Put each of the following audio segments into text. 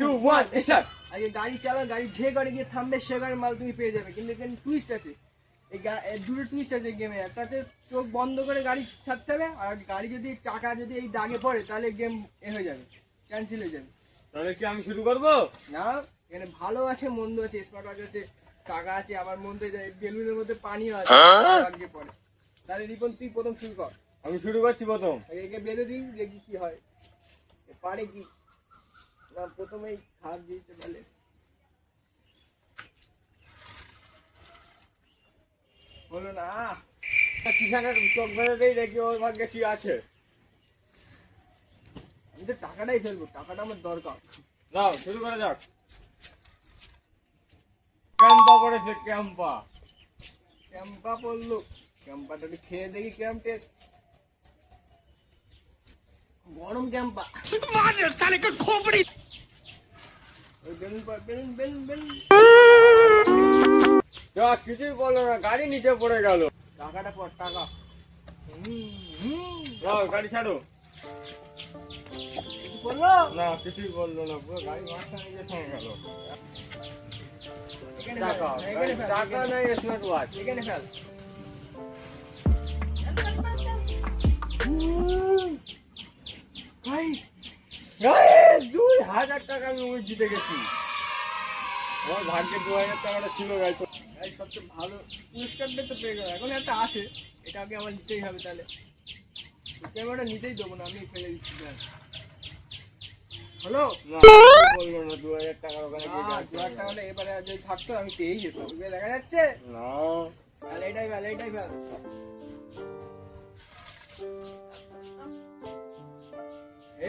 2 1 start. আগে গাড়ি চালা, গাড়ি যে গাড়ি গিয়ে থামবে সে গাড়ির মাল তুমি পেয়ে যাবে। কিন্তু এখানে টুইস্ট আছে, এই দুটো টুইস্ট আছে গেমে। একটা হচ্ছে চোখ বন্ধ করে গাড়ি ছাড়তে হবে, আর গাড়ি যদি চাকা যদি এই দাগে পড়ে তাহলে গেম হয়ে যাবে, ক্যান্সেল হয়ে যাবে। তাহলে কি আমি শুরু করবো? না, এখানে ভালো আছে মন্দ আছে, স্মার্ট ওয়াচ আছে, টাকা আছে, আবার মধ্যে বেলুনের মধ্যে পানিও আছে আগে পরে। তাহলে রিপন তুই প্রথম শুরু কর। আমি শুরু করছি প্রথম। একে বেঁধে দিই, দেখি কি হয়, পারে কি না। প্রথমেই খারাপ দিতে পারলে হলো না। কিষানের চোখ বেঁধে দেই, দেখি ওর ভাগ্যে কি আছে। আমি তো টাকাটাই ফেলবো, টাকাটা আমার দরকার। যাও শুরু করা যাক। ক্যাম্পা পড়েছে, ক্যাম্পা। ক্যাম্পা পড়লো, ক্যাম্পাটা খেয়ে দেখি ক্যাম্প টেস্ট। গরম ক্যাম্পা। ওই বেলুন বেলুন বেলুন বেলুন যা কিছুই বললো না, গাড়ি নিচে পড়ে গেল। টাকাটা পর টাকা। যাও গাড়ি ছাড়ো। বললো না কিছুই বললো না, পুরো গাড়ি মাঝখানে গিয়ে থেমে গেল। এখানে টাকা ফেল, এখানে ফেল, টাকা নাই, স্মার্ট ওয়াচ। এখানে ফেল। ভাই 2000 টাকা আমি ওই জিতে গেছি। আমার ভাগ্যে 2000 টাকাটা ছিল গাড়ি। ভাই সবচেয়ে ভালো পুরস্কারটা তো পেয়ে গেল। এখন একটা আছে, এটা আগে আমার নিতেই হবে। তাহলে ক্যামেরাটা নিতেই দেবো না, আমি ফেলে দিচ্ছি। হ্যালো না বললো না 2000 টাকার ওখানে গিয়ে গাড়ি চলে গেল। টাকাটা এবারে যদি থাকতো আমি পেয়েই যেতাম। দেখা যাচ্ছে না এইটাই ফেল, এইটাই ফেল।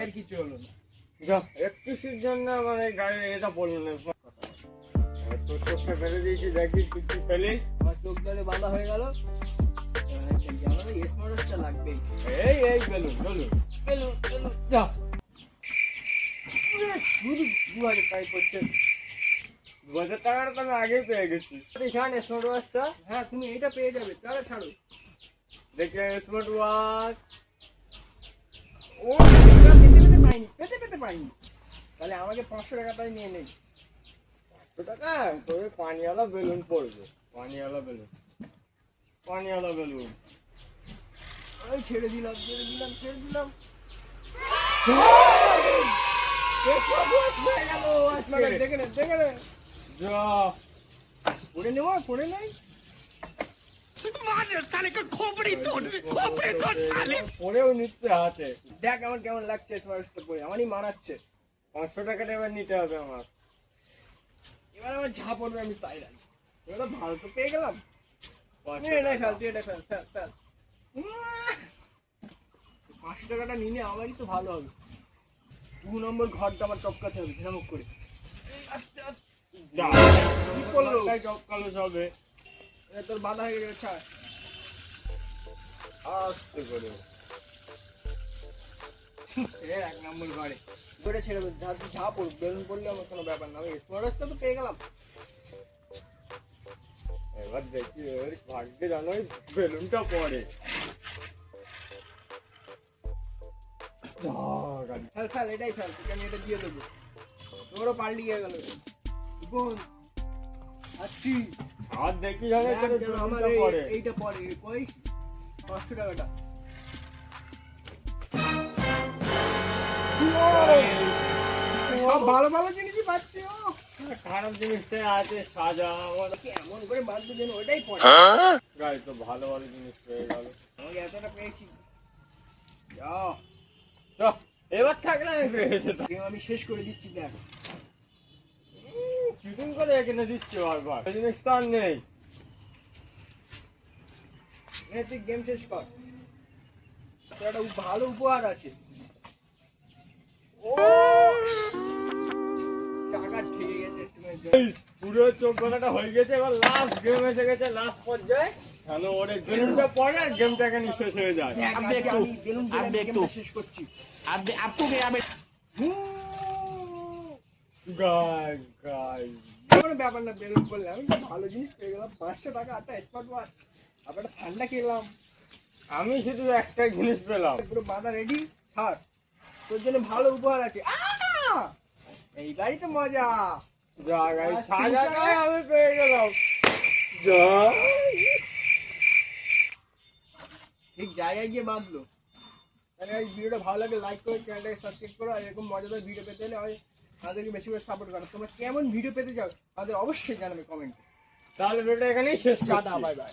এর কিছু হলো না। যা একটুর জন্য আমার এই গাড়ি এটা বললো না। তোর চোখটা ফেলে দিয়েছি, দেখি তুই কি ফেলিস। আমার চোখ ধরে বাঁধা হয়ে গেল। আমার স্মার্ট ওয়াচটা লাগবেই। এই এই বেলুন বেলুন বেলুন বেলুন যা। 2000 টাকা করছে। 2000 টাকাটা তো আমি আগেই পেয়ে গেছি। স্মার্ট ওয়াচটা, হ্যাঁ তুমি এইটা পেয়ে যাবে। তাহলে ছাড়ো। দেখি স্মার্ট ওয়াচ। ও পেতে পাইনি, পেতে পাইনি। তাহলে আমাকে 500 টাকা তাই নিয়ে নেই। 500 টাকা তোর পানিওয়ালা বেলুন পড়বে। পানিওয়ালা বেলুন, পানিওয়ালা বেলুন। আমি ছেড়ে দিলাম। দেখে নে যা পড়ে নেবো, পড়ে নেই। পরেও নিচ্ছে হাতে। দেখ আমার কেমন লাগছে স্মার্টটা পরে, আমারই মানাচ্ছে। 500 টাকাটা এবার নিতে হবে আমার। এবার আমার ঝা পড়বে, আমি তাই রাখি। এবার ভালো তো পেয়ে গেলাম। 500 এটাই টাকা। ফেল, তুই এটা ফেল। 500 টাকাটা নিলে আমারই তো ভালো হবে। 2 নম্বর ঘরটা আমার টপকাতে হবে ঝামক করে। আস্তে আস্তে যা কি করলো? তাই চপকালো সবে। তোর বাধা হয়ে গেছে, ছাড়। আস্তে করে। 1 নম্বর ঘরে করে ছেড়ে দেবো। ঝা পড়ুক, বেলুন পড়লে আমার কোনো ব্যাপার না। আমি স্মার্ট ওয়াচটা তো পেয়ে গেলাম। এবার দেখি ওর ভাগ্যে জানো ওই বেলুনটা পড়ে। ফেল, এটাই ফেল। তোকে আমি এটা দিয়ে দেবো। তোরও পাল্টি গিয়ে গেল। বোন আচ্ছি আর দেখি জানো আমার বেলুনটা পড়ে। এইটা পরে কই 500 টাকাটা। সব ভালো ভালো জিনিসই পাচ্ছি। ও খারাপ জিনিসটা আছে সাজা। আমার এমন করে বাঁধবে যেন ওইটাই পড়ে। গাড়ি তো ভালো ভালো জিনিস পেয়ে গেল। আমাকে এতটা পেয়েছি। তো এবার থাকলে আমি পেয়েছি তো। আমি শেষ করে দিচ্ছি। দেখ চিটিং করে এখানে দিচ্ছে বারবার। এই জিনিস তো আর নেই। তুই গেম শেষ কর। তোর একটা ভালো উপহার আছে। ও টাকা ঠেকে গেছে একটু। এই পুরো চোখ বাঁধাটা হয়ে গেছে। এবার লাস্ট গেম এসে গেছে, লাস্ট পর্যায়ে। তাহলে ওর বেলুনটা পড়ে আর গেমটা এখানে শেষ হয়ে যায়। আমি বেলুন দিয়ে গেমটা শেষ করছি। গাই গাই কোনো ব্যাপার না, বেলুন করলে আমি তো ভালো জিনিস পেয়ে গেলাম। 500 টাকা একটা স্মার্ট ওয়াচ, আবার একটা ঠান্ডা খেলাম। আমি শুধু একটা জিনিস পেলাম। পুরো বাঁধা রেডি। ছাড়, তোর জন্য ভালো উপহার আছে। এইবারই তো মজা। যা গাইস, সাজাটাই আমি পেয়ে গেলাম। যা ঠিক জায়গায় গিয়ে বাঁধলো। তাহলে এই ভিডিওটা ভালো লাগে লাইক করো, চ্যানেলটাকে সাবস্ক্রাইব করো, আর এরকম মজাদার ভিডিও পেতে হলে আমাদেরকে বেশি করে সাপোর্ট করো। তোমরা কেমন ভিডিও পেতে চাও আমাদের অবশ্যই জানাবে কমেন্টে। তাহলে ভিডিওটা এখানেই শেষ টাটা, করছি। Bye bye.